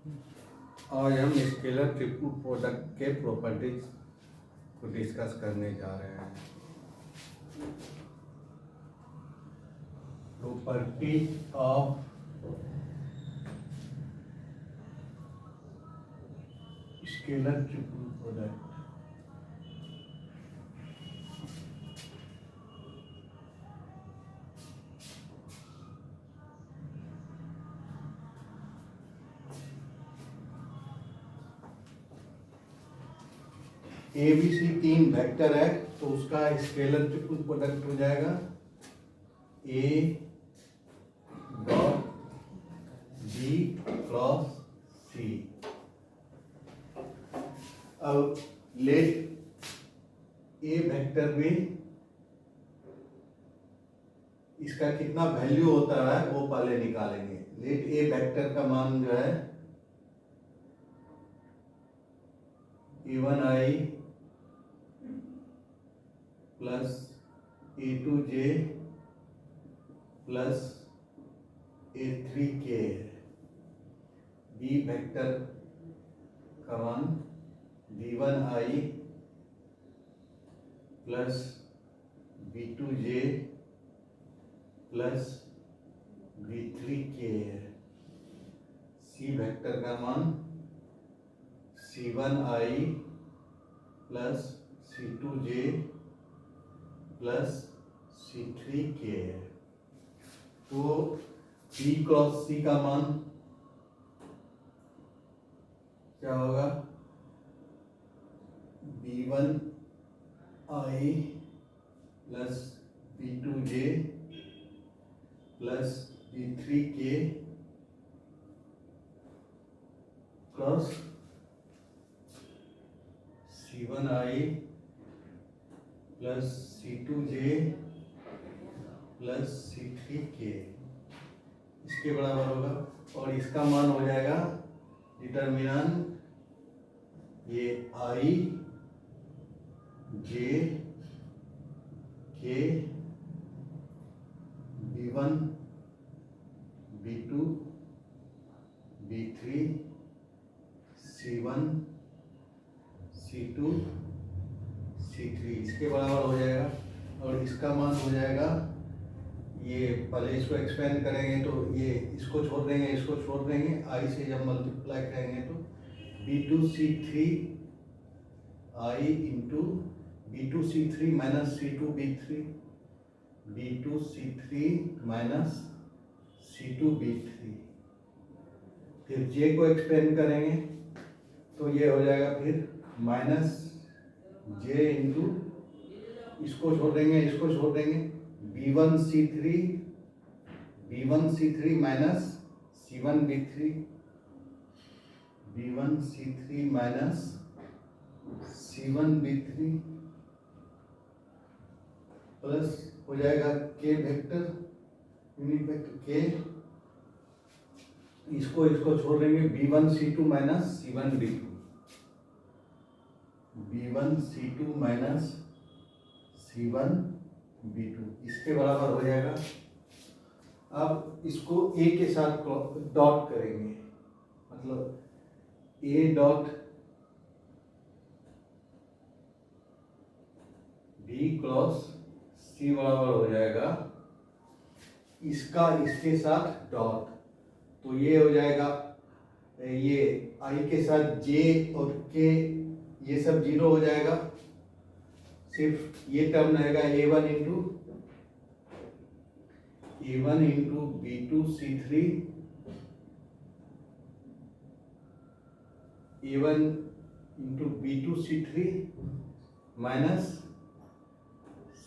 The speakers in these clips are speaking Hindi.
आज हम स्केलर ट्रिपल प्रोडक्ट के प्रॉपर्टीज को डिस्कस करने जा रहे हैं। Property of scalar triple product. A B c तीन वेक्टर है तो उसका स्केलर ट्रिपल प्रोडक्ट हो जाएगा ए डॉट बी क्रॉस सी। अब लेट ए वेक्टर में इसका कितना वैल्यू होता है वो पहले निकालेंगे। लेट ए वेक्टर का मान जो है A1i plus A2j plus A3k है। बी वेक्टर का मान B1i plus B2j plus B3k है। सी वेक्टर का मान C1i plus C2j plus C3k है। तो B क्रॉस C का मान क्या होगा? B1i plus B2j plus B3k plus C1i plus C2j plus C3k इसके बराबर होगा। और इसका मान हो जाएगा डिटर्मिनेंट ये i j k B1 B2 B3 C1 C2 C3 इसके बराबर हो जाएगा। और इसका मान हो जाएगा, ये पहले इसको एक्सपेंड करेंगे तो ये इसको छोड़ देंगे, इसको छोड़ देंगे, i से जब मल्टीप्लाई करेंगे तो B2C3 i into B2C3 minus C2B3 B2C3 minus C2B3। फिर j को एक्सपेंड करेंगे तो ये हो जाएगा फिर माइनस j इंटू इसको छोड़ देंगे, इसको छोड़ देंगे, B1C3 minus C1B3 B1C3 minus C1B3 plus हो जाएगा k vector unit vector k, इसको छोड़ देंगे B1C2 minus C1B2 B1C2 minus C1B2 इसके बराबर हो जाएगा। अब इसको a के साथ डॉट करेंगे, मतलब a dot b cross c बराबर हो जाएगा इसका इसके साथ डॉट। तो ये हो जाएगा, ये i के साथ j और k ये सब जीरो हो जाएगा, सिर्फ ये टर्म रहेगा a1 into B2C3 A1 into B2C3 minus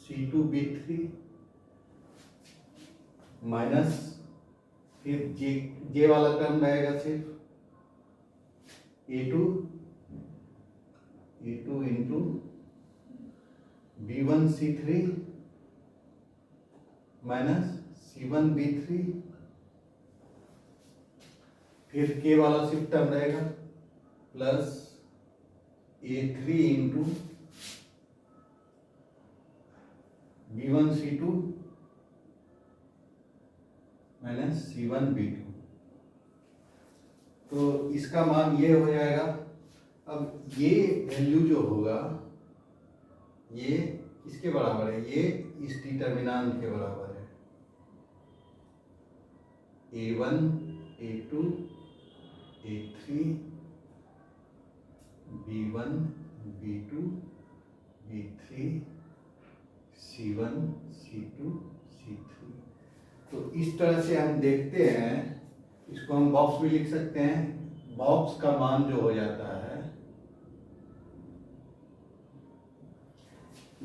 C2B3 minus फिर जे वाला टर्म रहेगा सिर्फ A2 into B1C3 minus C1B3 फिर के वाला सिर्फ टर्म रहेगा plus A3 into B1C2 minus C1B2। तो इसका मान ये हो जाएगा। अब ये वैल्यू जो होगा ये किसके बराबर है, ये इस डिटर्मिनेंट के बराबर है, A1 A2 A3 B1 B2 B3 C1 C2 C3। तो इस तरह से हम देखते हैं, इसको हम बॉक्स में लिख सकते हैं। बॉक्स का मान जो हो जाता है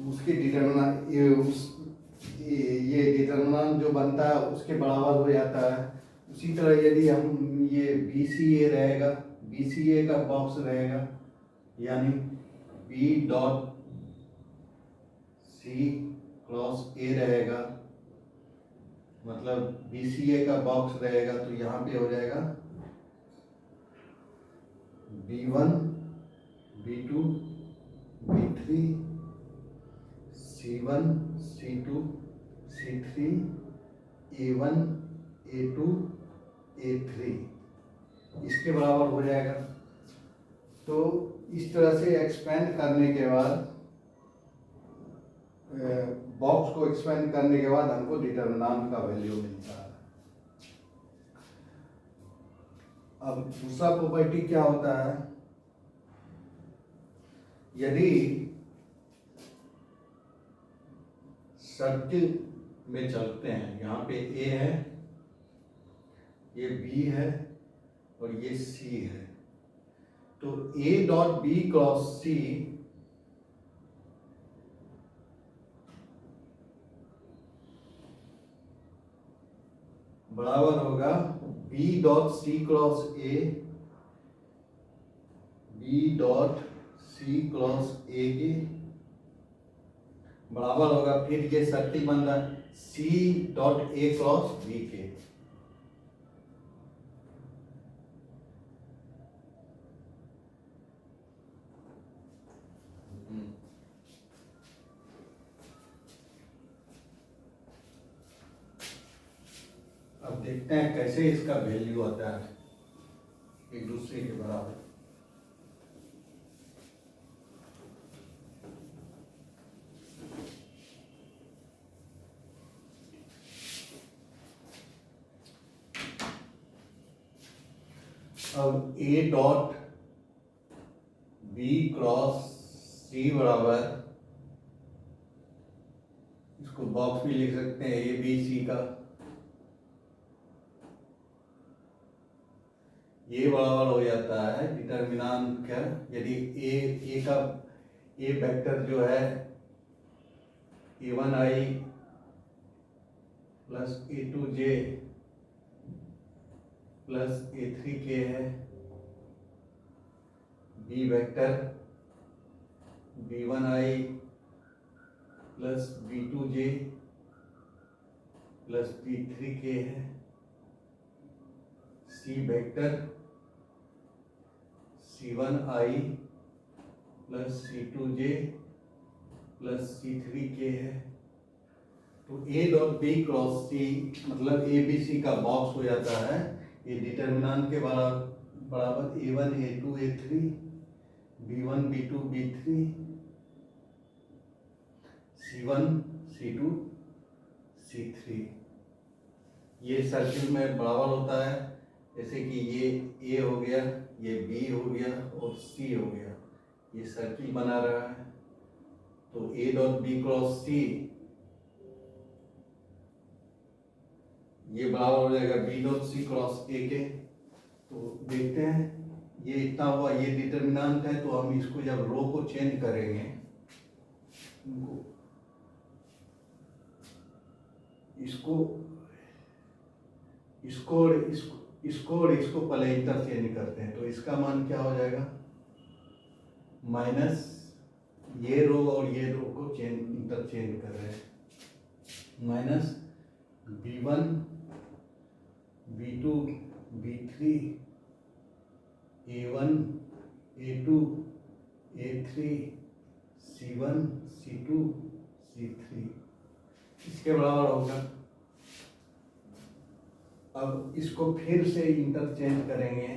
उसके डिटर्मिनेंट ये डिटर्मिनेंट जो बनता है उसके बराबर हो जाता है। उसी तरह यदि हम ये BCA रहेगा, BCA का बॉक्स रहेगा यानी B dot C cross A रहेगा, मतलब BCA का बॉक्स रहेगा तो यहाँ पे हो जाएगा B1 B2 B3 C1 C2 C3 A1 A2 A3 इसके बराबर हो जाएगा। तो इस तरह से एक्सपेंड करने के बाद, बॉक्स को एक्सपेंड करने के बाद हमको डिटर्मिनेंट का वैल्यू मिलता है। अब दूसरा प्रॉपर्टी क्या होता है, यदि सर्किल में चलते हैं, यहाँ पे A है, ये B है और ये C है, तो A dot B cross C बराबर होगा B dot C cross A, B dot C cross A के बराबर होगा, फिर ये सर्किल बन रहा है C dot A cross B के। अब देखते हैं कैसे इसका वैल्यू आता है एक दूसरे के बराबर। अब A dot B cross C बराबर, इसको बॉक्स में लिख सकते हैं A B C का, ये बराबर हो जाता है डिटर्मिनेंट क्या, यदि A का A वेक्टर जो है A1I plus A2J plus A3K है, B vector B1I plus B2J plus B3K है, C vector C1I plus C2J plus C3K है। तो A dot B cross C मतलब ABC का बॉक्स हो जाता है, ये डिटर्मिनेंट के बराबर A1 A2 A3 B1 B2 B3 C1 C2 C3। ये सर्किल में बराबर होता है, जैसे कि ये A हो गया, ये B हो गया और C हो गया, ये सर्किल बना रहा है। तो A dot B cross C ये बराबर हो जाएगा B dot C cross A के। तो देखते हैं ये इतना हुआ, ये डिटर्मिनेंट है, तो हम इसको जब रो को चेंज करेंगे, इसको इसको और इसको पहले इंटरचेंज करते हैं, तो इसका मान क्या हो जाएगा, माइनस ये रो और ये रो को इंटरचेंज कर रहे हैं, minus B1 B2 B3 A1 A2 A3 C1 C2 C3 इसके बराबर होगा। अब इसको फिर से इंटरचेंज करेंगे,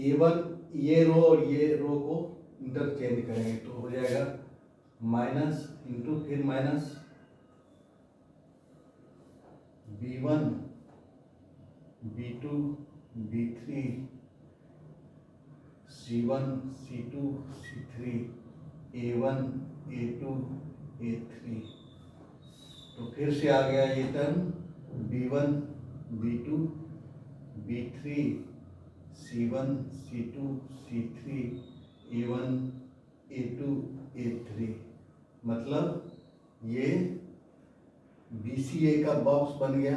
A1 ये रो और ये रो को इंटरचेंज करेंगे तो हो जाएगा माइनस इंटू फिर minus B1 B2 B3 C1 C2 C3 A1 A2 A3। तो फिर से आ गया ये term B1 B2 B3 C1 C2 C3 A1 A2 A3, मतलब ये BCA का बॉक्स बन गया।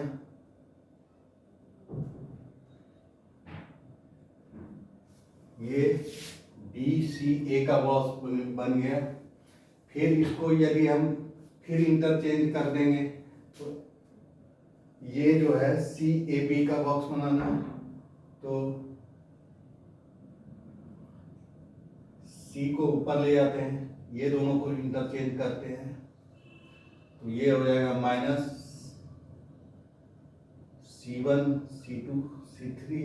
ये BCA का बॉक्स बन गया। फिर इसको यदि हम फिर इंटरचेंज कर देंगे तो ये जो है CAB का बॉक्स बनाना है, तो C को ऊपर ले जाते हैं, ये दोनों को इंटरचेंज करते हैं तो ये हो जाएगा minus C1 C2 C3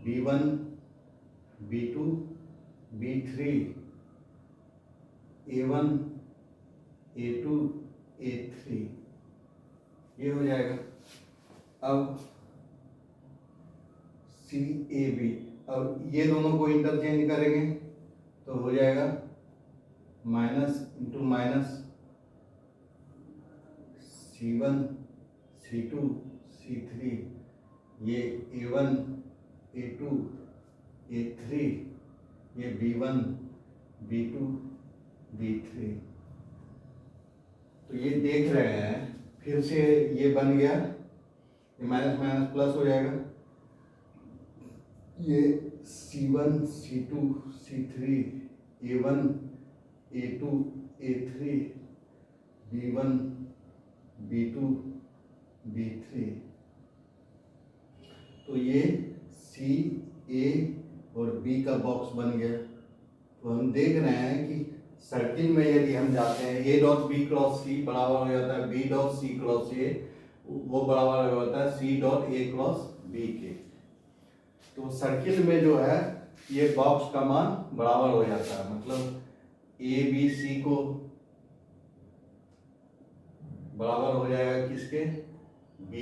B1 B2 B3 A1 A2 A3, ये हो जाएगा। अब CAB, अब ये दोनों को इंटरचेंज करेंगे तो हो जाएगा minus into minus C1 C2 C3, ये A1 A2 A3, ये B1 B2 B3। तो ये देख रहे हैं फिर से ये बन गया, ये माइनस माइनस प्लस हो जाएगा। ये C1 C2 C3 A1 A2 A3 B1 B2 B3, तो ये C A और B का बॉक्स बन गया। तो हम देख रहे हैं कि सर्किल में यदि हम जाते हैं A dot B cross C बराबर हो जाता है B dot C cross A, वो बराबर हो जाता है C dot A cross B के। तो सर्किल में जो है ये बॉक्स का मान बराबर हो जाता है, मतलब A B C को बराबर हो जाएगा किसके, B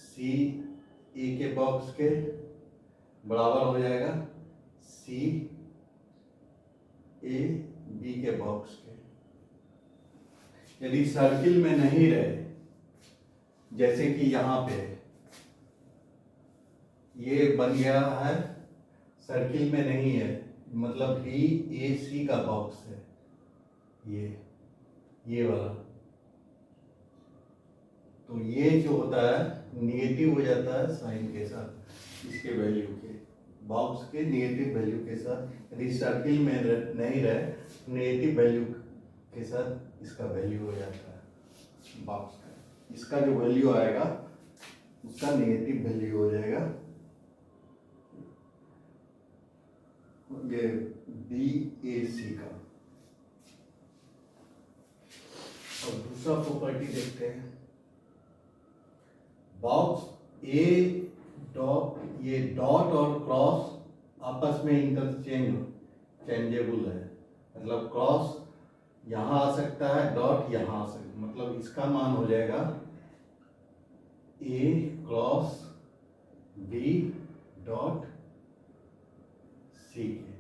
C A के बॉक्स के बराबर हो जाएगा C A B के बॉक्स के। यदि सर्किल में नहीं रहे, जैसे कि यहाँ पे ये बन गया है, सर्किल में नहीं है, मतलब B A C का बॉक्स है, ये वाला, तो ये जो होता है निगेटिव हो जाता है साइन के साथ, इसके वैल्यू के बॉक्स के नेगेटिव वैल्यू के साथ। यदि सर्किल में नहीं रहे, नेगेटिव वैल्यू के साथ इसका वैल्यू हो जाता है बॉक्स का। इसका जो वैल्यू आएगा उसका नेगेटिव वैल्यू हो जाएगा, ये BAC का। और दूसरा प्रॉपर्टी देखते हैं, बॉक्स A डॉट, ये डॉट और क्रॉस आपस में चेंजेबल है, मतलब क्रॉस यहाँ आ सकता है, डॉट यहाँ आ सकता है, मतलब इसका मान हो जाएगा A cross B dot C के।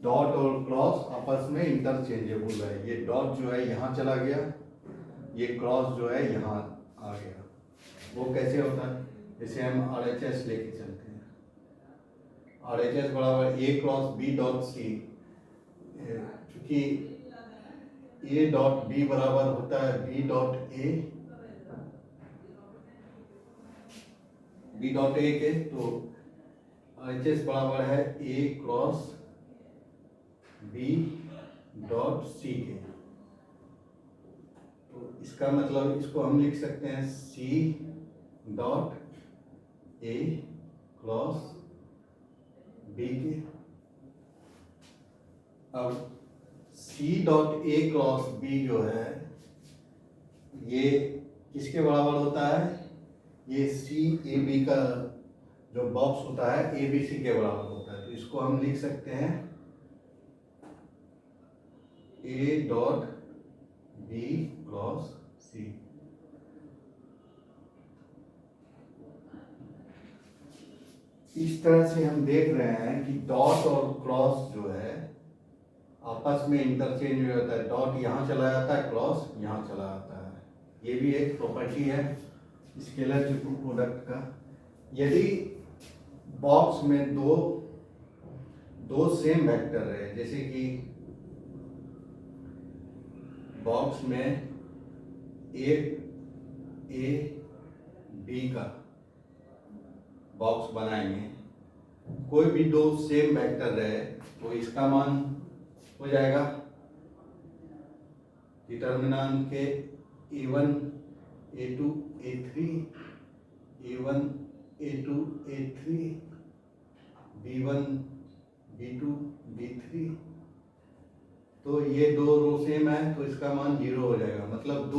डॉट और क्रॉस आपस में इंटरचेंजेबल है, ये डॉट जो है यहाँ चला गया, ये क्रॉस जो है यहाँ आ गया। वो कैसे होता है, जैसे हम RHS लेके चलते हैं, RHS बराबर A cross B dot C, क्योंकि A डॉट B बराबर होता है B डॉट A के, तो RHS बराबर है A cross B dot C के। तो इसका मतलब इसको हम लिख सकते हैं C dot A cross B के। अब C dot A cross B जो है ये किसके बराबर होता है, ये CAB का जो बॉक्स होता है ए बी सी के बराबर होता है, तो इसको हम लिख सकते हैं ए डॉट बी क्रॉस सी। इस तरह से हम देख रहे हैं कि डॉट और क्रॉस जो है आपस में इंटरचेंज हो जाता है। डॉट यहाँ चला जाता है, क्रॉस यहाँ चला जाता है। ये भी एक प्रॉपर्टी है स्केलर प्रोडक्ट का। यदि बॉक्स में दो सेम वेक्टर रहे, जैसे कि बॉक्स में ए बी का बॉक्स बनाएंगे, कोई भी दो सेम वेक्टर रहे तो इसका मान हो जाएगा डिटर्मिनेंट के a1 a2 a3 a1 a2 a3 b1 b2 b3। तो ये दो रो सेम है तो इसका मान 0 हो जाएगा। मतलब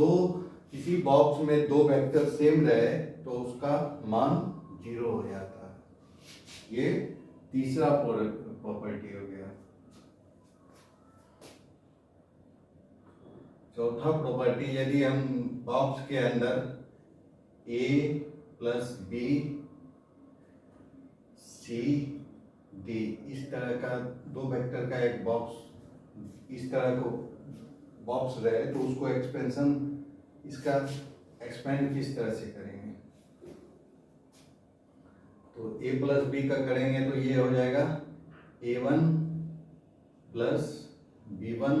किसी बॉक्स में दो वेक्टर सेम रहे तो उसका मान 0 हो जाता है। ये तीसरा प्रॉपर्टी हो गया। चौथा प्रॉपर्टी, यदि हम बॉक्स के अंदर a plus b c d इस तरह का दो वेक्टर का एक बॉक्स, इस तरह को बॉक्स रहे तो उसको एक्सपेंशन इसका एक्सपेंड किस तरह से करेंगे, तो a प्लस बी का करेंगे तो ये हो जाएगा a1 plus b1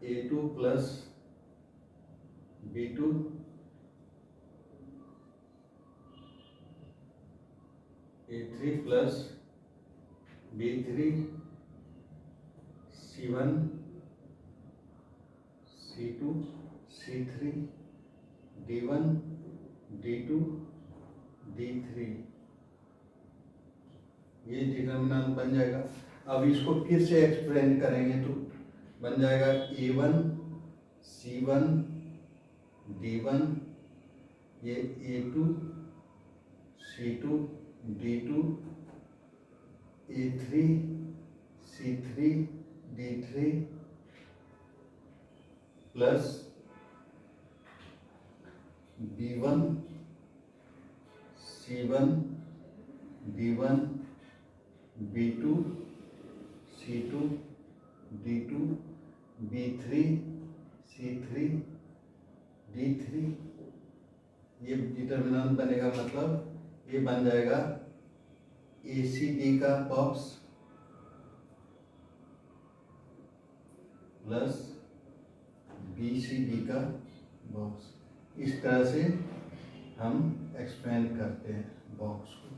a2 plus b2 a3 plus b3 c1 c2 c3 d1 d2 d3। ये डिटर्मिनेंट बन जाएगा। अब इसको फिर से एक्सपेंड करेंगे तो बन जाएगा a1 c1 d1 ये a2 c2 d2 a3 c3 d3 plus b1 c1 d1 b2 c2 d2 b3 c3 d3। ये डिटर्मिनेंट बनेगा। मतलब ये बन जाएगा ACD का बॉक्स प्लस BCD का बॉक्स। इस तरह से हम एक्सपेंड करते हैं बॉक्स को।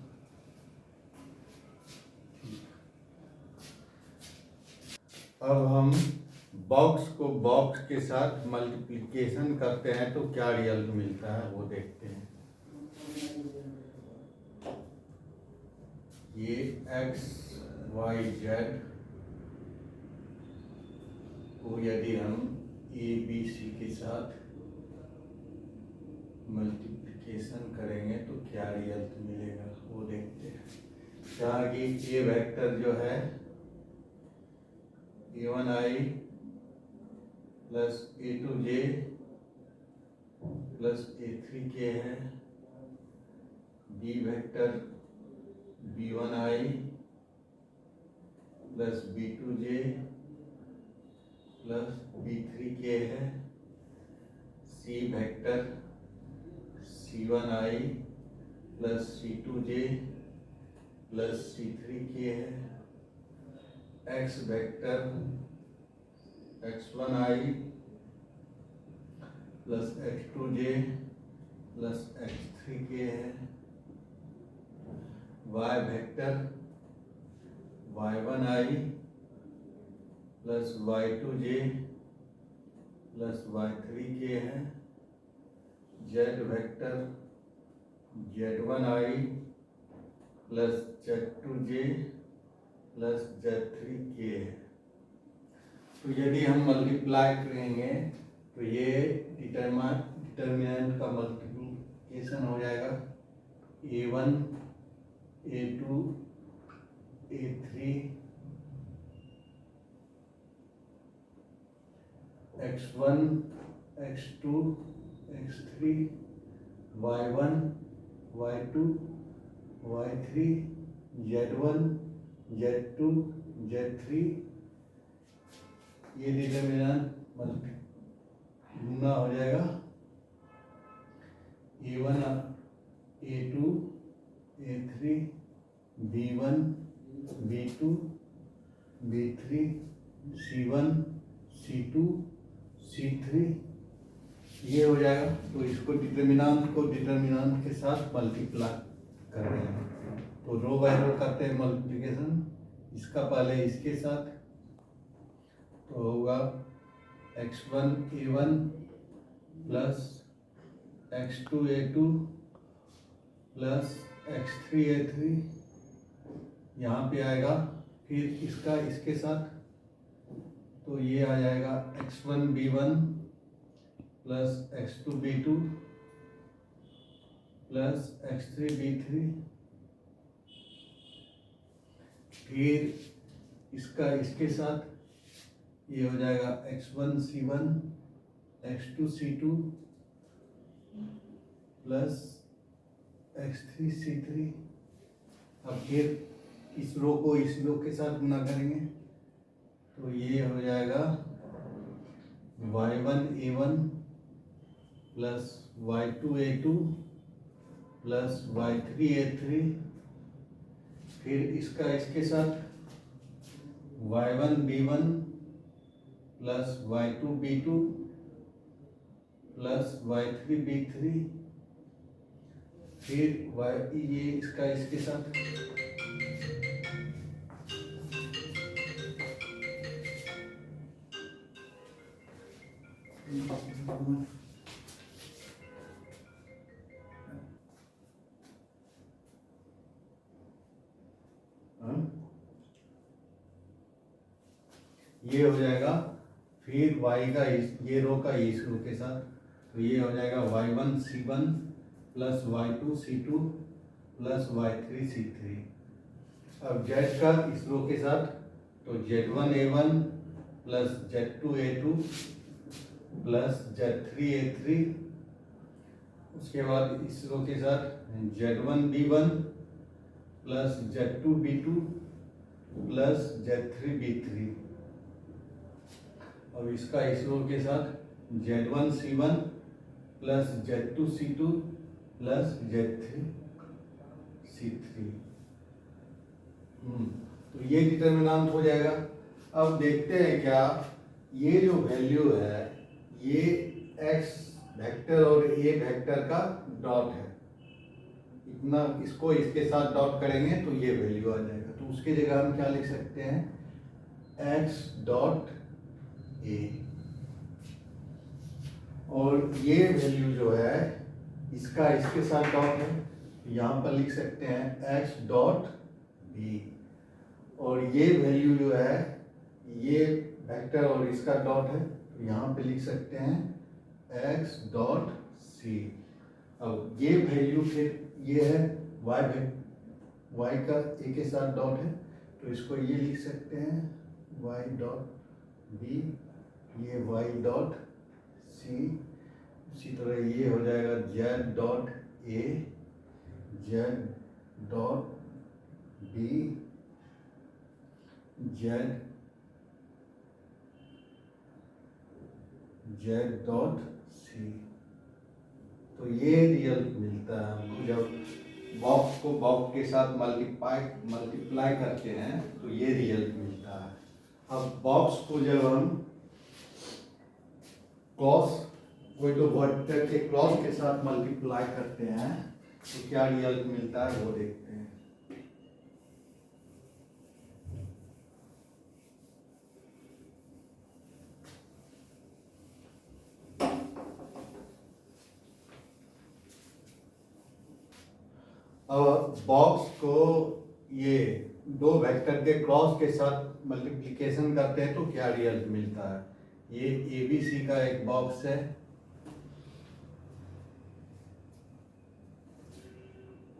अब हम बॉक्स को बॉक्स के साथ मल्टीप्लिकेशन करते हैं तो क्या रिजल्ट मिलता है वो देखते हैं। ये x y z को यदि हम a b c के साथ मल्टीप्लिकेशन करेंगे तो क्या रिजल्ट मिलेगा वो देखते हैं। जहाँ की ये वेक्टर जो है a1i plus a2j plus a3k है, b vector b1i plus b2j plus b3k है, c vector c1i plus c2j plus c3k है, x vector x1i plus x2j plus x3k है, y vector y1i plus y2j plus y3k है, z vector z1i plus z2j plus z3k है। तो यदि हम मल्टीप्लाई करेंगे तो ये डिटर्मिनेंट का मल्टीप्लिकेशन हो जाएगा A1 A2 A3 X1 X2 X3 Y1 Y2 Y3 Z1 Z2 Z3। ये डिटर्मिनेंट गुना हो जाएगा A1 A2 A3 B1 B2 B3 C1 C2 C3 ये हो जाएगा। तो इसको डिटर्मिनेंट को डिटर्मिनेंट के साथ मल्टीप्लाई कर रहे हैं, तो रो बाय रो करते हैं मल्टीप्लिकेशन। इसका पहले इसके साथ, तो होगा x1 a1 plus x2 a2 plus x3 a3, यहाँ पे आएगा। फिर इसका इसके साथ, तो ये आ जाएगा x1 b1 plus x2 b2 plus x3 b3। फिर इसका इसके साथ ये हो जाएगा x1 c1 x2 c2 plus x3 c3। अब फिर इस रो को इस रो के साथ गुना करेंगे, तो ये हो जाएगा y1 a1 plus y2 a2 plus y3 a3। फिर इसका इसके साथ y1 b1 plus y2 b2 plus y3 b3। फिर ये इसका इसके साथ, ये हो जाएगा। फिर y का ये रो का इस रो के साथ, तो ये हो जाएगा y1 c1 plus y2 c2 plus y3 c3। अब z का इस रो के साथ, तो z1 a1 plus z2 a2 plus z3 a3। उसके बाद इस रो के साथ z1 b1 plus z2 b2 plus z3 b3। और इसका इस रो के साथ z1 c1 plus z2 c2 plus z3 c3। तो ये डिटर्मिनेंट हो जाएगा। अब देखते हैं क्या ये जो वैल्यू है ये x वेक्टर और a वेक्टर का डॉट है, इतना इसको इसके साथ डॉट करेंगे तो ये वैल्यू आ जाएगा। तो उसके जगह हम क्या लिख सकते हैं x डॉट a, और ये वैल्यू जो है इसका इसके साथ डॉट है, यहाँ पर लिख सकते हैं x डॉट b। और ये वैल्यू जो है ये वेक्टर और इसका डॉट है, तो यहाँ पे लिख सकते हैं x डॉट c। अब ये वैल्यू फिर ये है y का a के साथ डॉट है, तो इसको ये लिख सकते हैं y डॉट b, ये y डॉट c। इसी तरह ये हो जाएगा z dot a, z dot b, z dot c। तो ये रिजल्ट मिलता है हमको जब बॉक्स को बॉक्स के साथ मल्टीप्लाई करते हैं, तो ये रिजल्ट मिलता है। अब बॉक्स को जब हम क्रॉस तो वेक्टर के क्रॉस के साथ मल्टीप्लाई करते हैं तो क्या रिजल्ट मिलता है वो देखते हैं। अब बॉक्स को ये दो वेक्टर के क्रॉस के साथ मल्टीप्लिकेशन करते हैं तो क्या रिजल्ट मिलता है। ये ABC का एक बॉक्स है,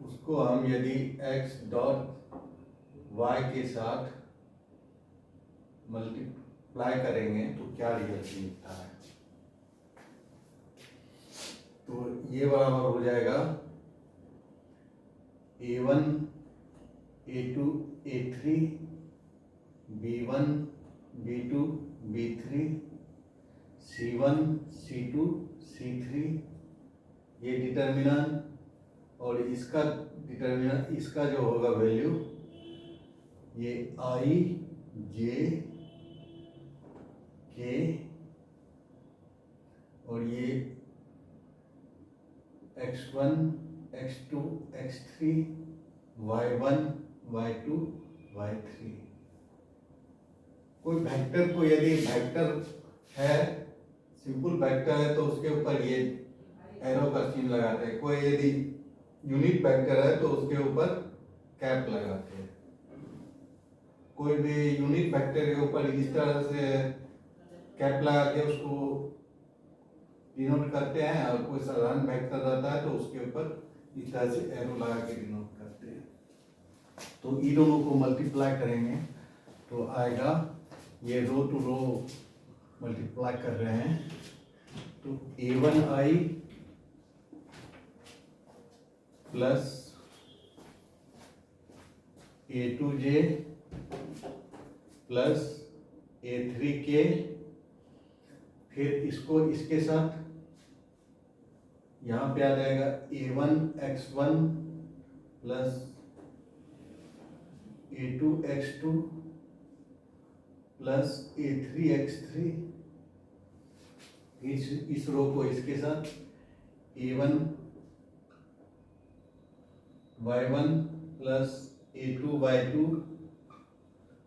उसको हम यदि x डॉट y के साथ मल्टीप्लाई करेंगे तो क्या रिजल्ट मिलता है। तो ये बराबर हो जाएगा a1 a2 a3 b1 b2 b3 c1 c2 c3, ये डिटर्मिनेंट और इसका डिटर्मिनेंट, इसका जो होगा वैल्यू ये i j k और ये x1 x2 x3 y1 y2 y3। कोई वेक्टर को यदि वेक्टर है, सिंपल वेक्टर है तो उसके ऊपर ये एरो का चिन्ह लगाते हैं। कोई यदि यूनिट वेक्टर है तो उसके ऊपर कैप लगाते हैं। कोई भी यूनिट वेक्टर के ऊपर इस तरह से कैप लगा के उसको डिनोट करते हैं, और कोई साधारण वेक्टर रहता है तो उसके ऊपर इस तरह से एरो लगा के डिनोट करते हैं। तो इन दोनों को मल्टीप्लाई करेंगे तो आएगा, ये रो टू रो मल्टीप्लाई कर रहे हैं तो a1i plus a2j plus a3k, फिर इसको इसके साथ यहाँ पे आ जाएगा a1x1 plus a2x2 plus a3x3, इस रो को इसके साथ a1 y1 plus a2 y2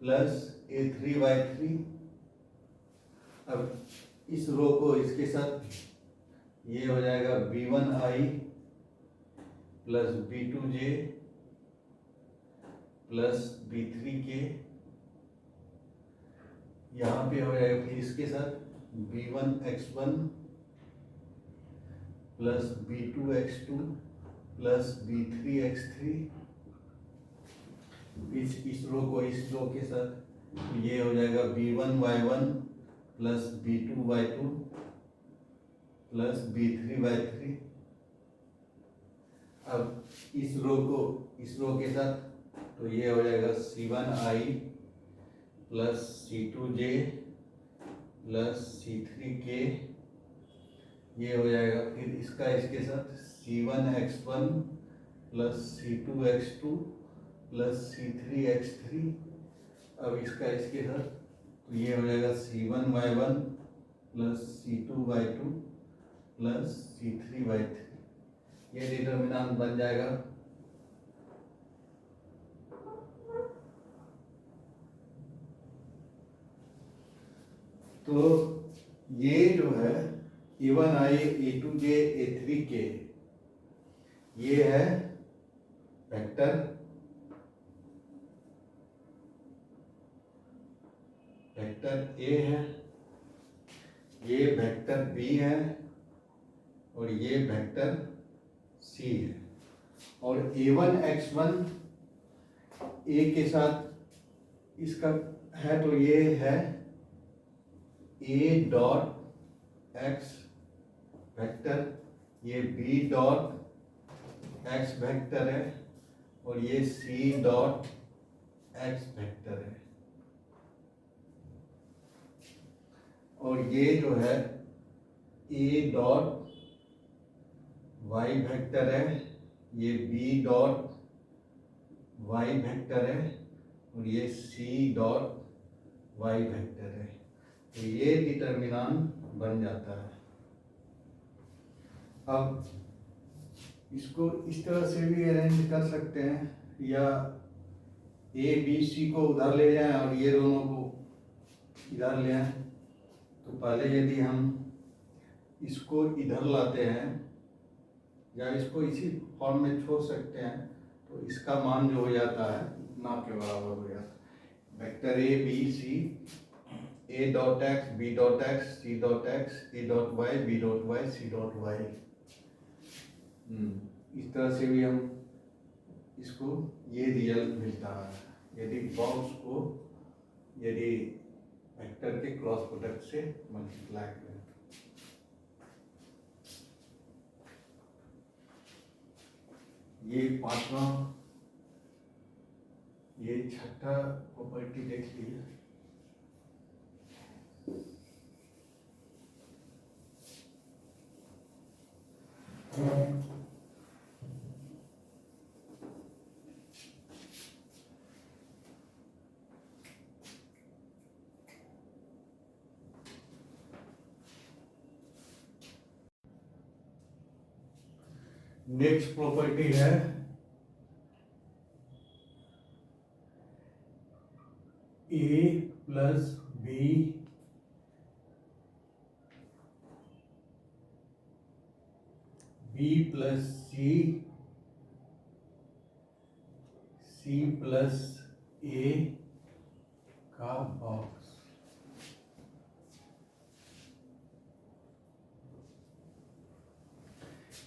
plus a3 y3। अब इस रो को इसके साथ ये हो जाएगा b1i plus b2j plus b3k, यहाँ पे हो जाएगा फिर इसके साथ b1x1 plus b2x2 plus b3x3, इस रो को इस रो के साथ ये हो जाएगा b1y1 plus b2y2 plus b3y3। अब इस रो को इस रो के साथ तो ये हो जाएगा c1i plus c2j plus c3k, ये हो जाएगा फिर इसका इसके साथ c1x1 plus c2x2 plus c3x3। अब इसका इसके साथ तो ये हो जाएगा c1y1 plus c2y2 plus c3y3, ये डिटर्मिनेंट बन जाएगा। तो ये जो है a1i a2j a3k, ये है वेक्टर, वेक्टर A है, ये वेक्टर B है और ये वेक्टर C है। और a1x1 A के साथ इसका है तो ये है A डॉट x वेक्टर, ये B डॉट x वेक्टर है और ये C डॉट x वेक्टर है। और ये जो है A डॉट y वेक्टर है, ये B डॉट y वेक्टर है और ये C डॉट y वेक्टर है। तो ये डिटर्मिनेंट बन जाता है। अब इसको इस तरह से भी अरेंज कर सकते हैं, या A B C को उधर ले जाएं और ये दोनों को इधर ले आएं। तो पहले यदि हम इसको इधर लाते हैं या इसको इसी फॉर्म में छोड़ सकते हैं तो इसका मान जो हो जाता है ना के बराबर हो जाता है। Vector A B C, A dot x B dot x C dot x A dot y B dot y C dot y। इस तरह से भी हम इसको ये रिजल्ट मिलता है यदि बॉक्स को यदि वेक्टर के क्रॉस प्रोडक्ट से मल्टीप्लाई करें। ये पांचवा, ये छठा प्रॉपर्टी देख लीजिए। नेक्स्ट प्रॉपर्टी है ए प्लस बी बी प्लस सी सी प्लस ए का बॉक्स।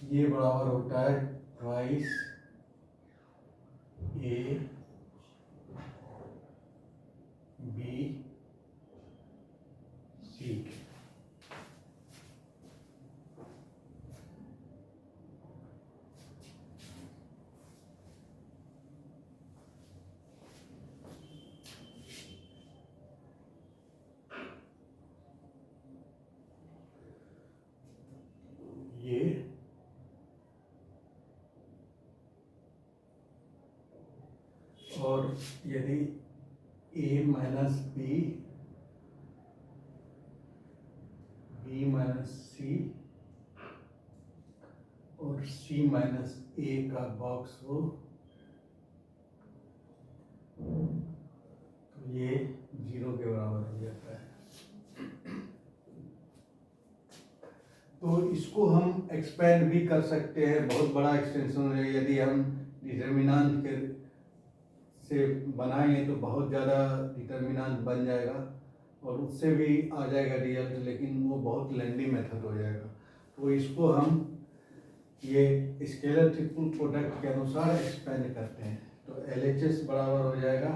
ये बराबर होता है ट्वाइस ए बी सी। ये और यदि ए माइनस बी बी माइनस सी और सी माइनस ए का बॉक्स हो तो ये 0 के बराबर हो जाता है। तो इसको हम एक्सपेंड भी कर सकते हैं, बहुत बड़ा एक्सटेंशन है। यदि हम डिटर्मिनेंट के से बनाएंगे तो बहुत ज़्यादा डिटर्मिनेंट बन जाएगा और उससे भी आ जाएगा रिजल्ट, लेकिन वो बहुत लेंदी मेथड हो जाएगा। तो इसको हम ये स्केलर ट्रिपल प्रोडक्ट के अनुसार एक्सपेंड करते हैं। तो LHS बराबर हो जाएगा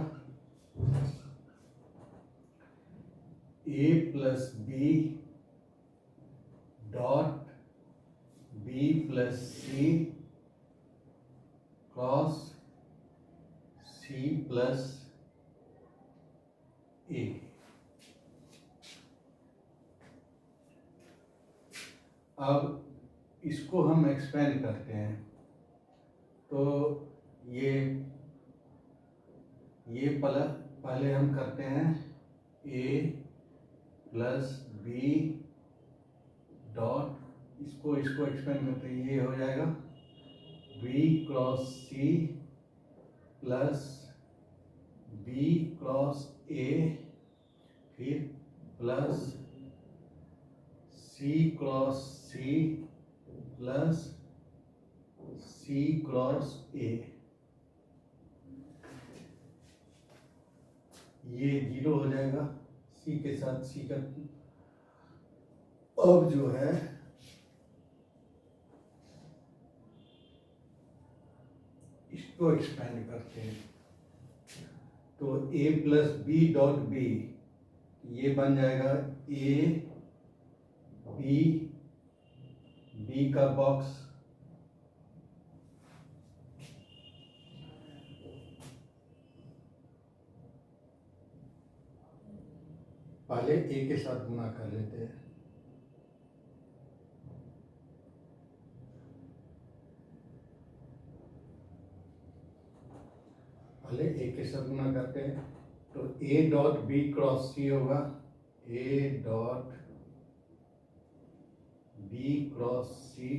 a plus b dot b plus c cross c plus a. अब इसको हम एक्सपेंड करते हैं तो ये पहले हम करते हैं ए प्लस बी डॉट, इसको एक्सपेंड करते हैं, ये हो जाएगा b cross c plus b cross a, फिर plus c cross c plus c cross a. ये 0 हो जाएगा सी के साथ सी का। अब जो है इसको एक्सपेंड करते हैं तो ए प्लस बी डॉट बी, ये बन जाएगा ए बी बी का बॉक्स पहले ए के साथ गुना कर लेते हैं। पहले ए के साथ गुना करते हैं तो ए डॉट बी क्रॉस सी होगा A dot B cross C,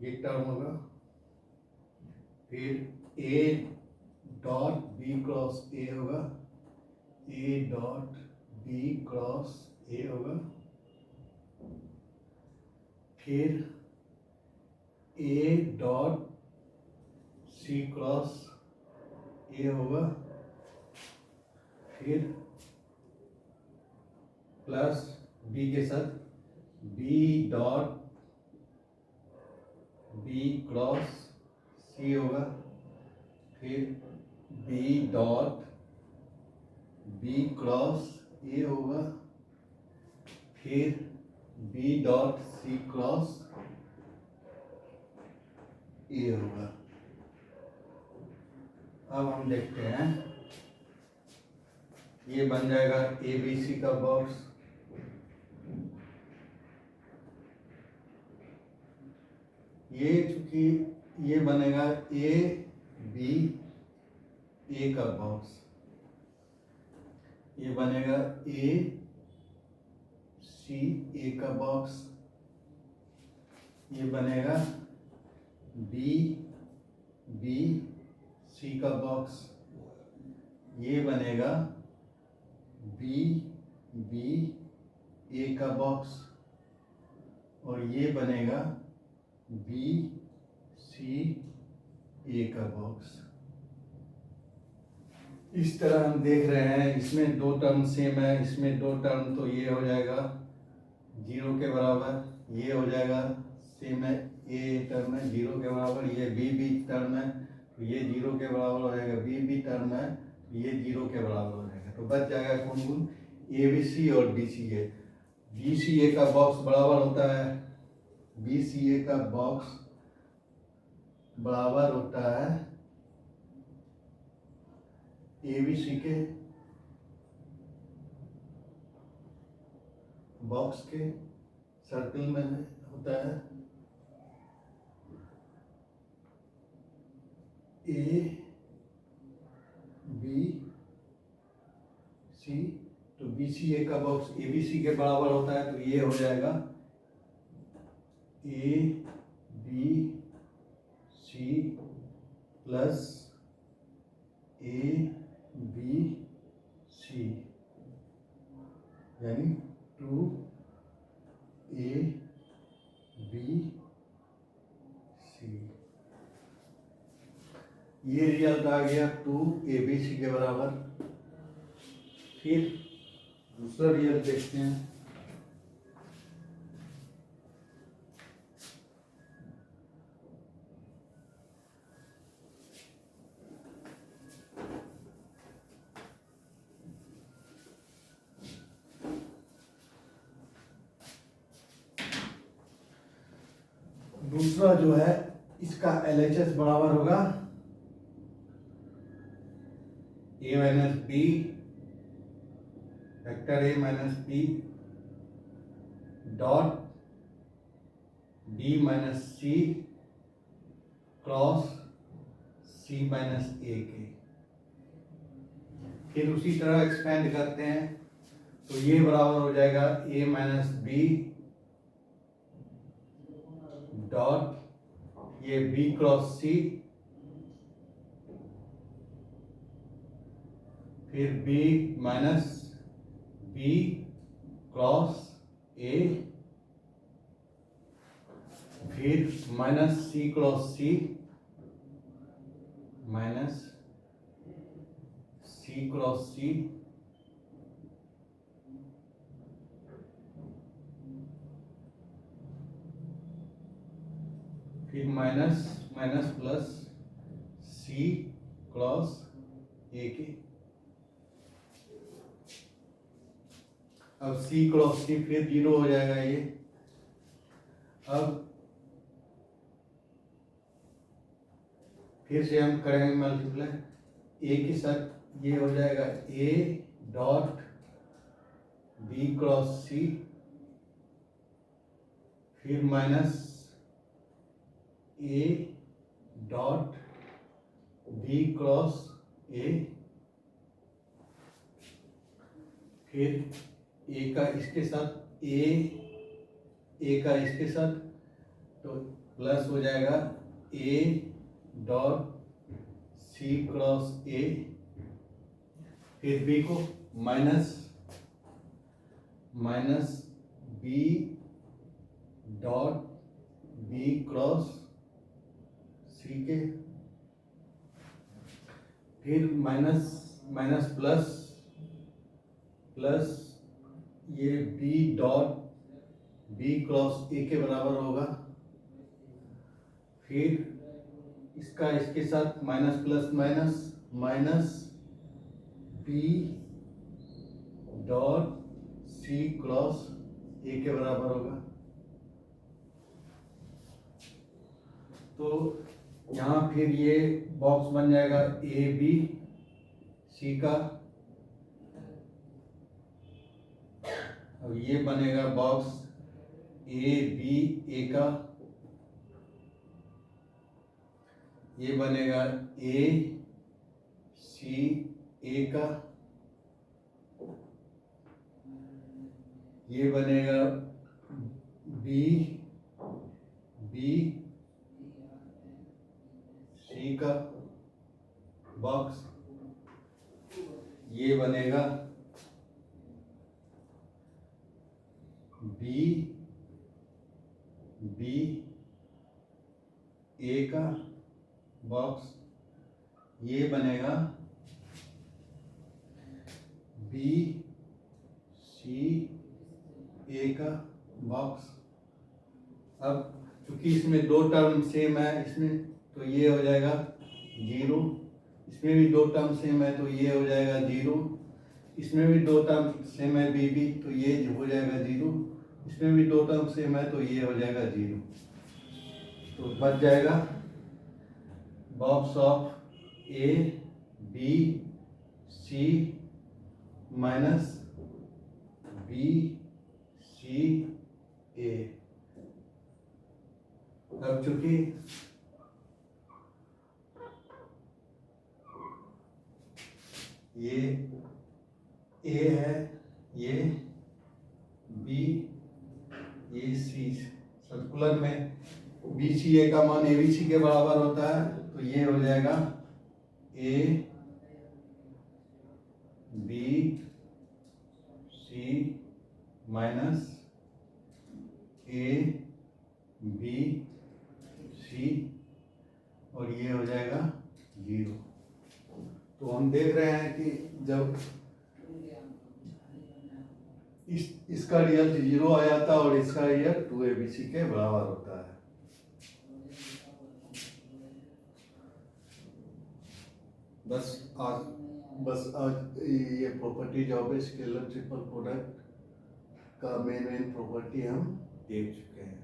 ये टर्म होगा। फिर ए डॉट बी क्रॉस ए होगा, ए डॉट बी क्रॉस ए होगा। फिर ए डॉट सी क्रॉस ए होगा। फिर प्लस बी के साथ बी डॉट बी क्रॉस सी होगा। फिर बी डॉट बी क्रॉस ए होगा, फिर बी डॉट सी क्रॉस ए होगा। अब हम देखते हैं, ये बन जाएगा ए बी सी का बॉक्स। ये चूंकि ये बनेगा ए बी ए का बॉक्स, ये बनेगा ए सी ए का बॉक्स, ये बनेगा बी बी सी का बॉक्स, ये बनेगा बी बी ए का बॉक्स, और ये बनेगा बी सी ए का बॉक्स। इस तरह हम देख रहे हैं, इसमें दो टर्म सेम है, इसमें दो टर्म, तो ये हो जाएगा 0 के बराबर, ये हो जाएगा सेम है, ए टर्म है 0 के बराबर, ये बी टर्म है तो ये 0 के बराबर हो जाएगा, बी टर्म है तो ये 0 के बराबर हो जाएगा। तो बच जाएगा कौन कौन, ए बी सी और बी सी ए। बी सी ए का बॉक्स बराबर होता है, बी सी ए का बॉक्स बराबर होता है ए बी सी के बॉक्स के सर्कल में होता है ए बी सी। तो बी सी ए का बॉक्स ए बी सी के बराबर होता है, तो ये हो जाएगा a B c plus a B c, यानी 2 ए बी सी। ये रिजल्ट आ गया 2 ए बी सी के बराबर। फिर दूसरा रिजल्ट देखते हैं। दूसरा जो है, इसका LHS बराबर होगा a minus B, vector a minus B dot b minus C cross c minus A के। फिर उसी तरह एक्सपेंड करते हैं, तो ये बराबर हो जाएगा a माइनस बी डॉट ये b क्रॉस सी, फिर b minus b cross a, फिर माइनस सी क्रॉस सी, माइनस सी क्रॉस सी, फिर minus minus plus c cross ए के। अब सी क्रॉस सी फिर 0 हो जाएगा ये। अब फिर से हम करेंगे मल्टीप्लाई, ए के साथ ये हो जाएगा a dot B cross c, फिर minus a dot B cross a, फिर ए का इसके साथ ए का इसके साथ, तो प्लस हो जाएगा a dot C cross a, फिर बी को minus minus B dot B cross C के, फिर माइनस माइनस प्लस प्लस ये बी डॉट बी क्रॉस ए के बराबर होगा, फिर इसका इसके साथ minus plus minus minus P dot सी क्रॉस ए के बराबर होगा। तो यहाँ फिर ये बॉक्स बन जाएगा ए बी सी का, अब ये बनेगा बॉक्स ए बी ए का, ये बनेगा ए सी ए का, ये बनेगा बी बी सी का बॉक्स, ये बनेगा बी बी ए का बॉक्स, ये बनेगा बी सी ए का बॉक्स। अब चूंकि इसमें दो टर्म सेम है इसमें, तो ये हो जाएगा 0, इसमें भी दो टर्म सेम है तो ये हो जाएगा 0, इसमें भी दो टर्म सेम है बी बी तो ये हो जाएगा 0, इसमें भी दो टर्म सेम है तो ये हो जाएगा 0। तो बच जाएगा box of A B C minus B C A. अब चूंकि ये ए है, ये बी, ये सी, सर्कुलर में बी सी ए का मान ए बी सी के बराबर होता है, तो ये हो जाएगा a B C minus a B c, और ये हो जाएगा 0। तो हम देख रहे हैं कि जब इसका रिजल्ट 0 आ जाता है और इसका रिजल्ट 2abc के बराबर होता है। बस आज ये properties of a scalar triple product का मेन प्रॉपर्टी हम देख चुके हैं।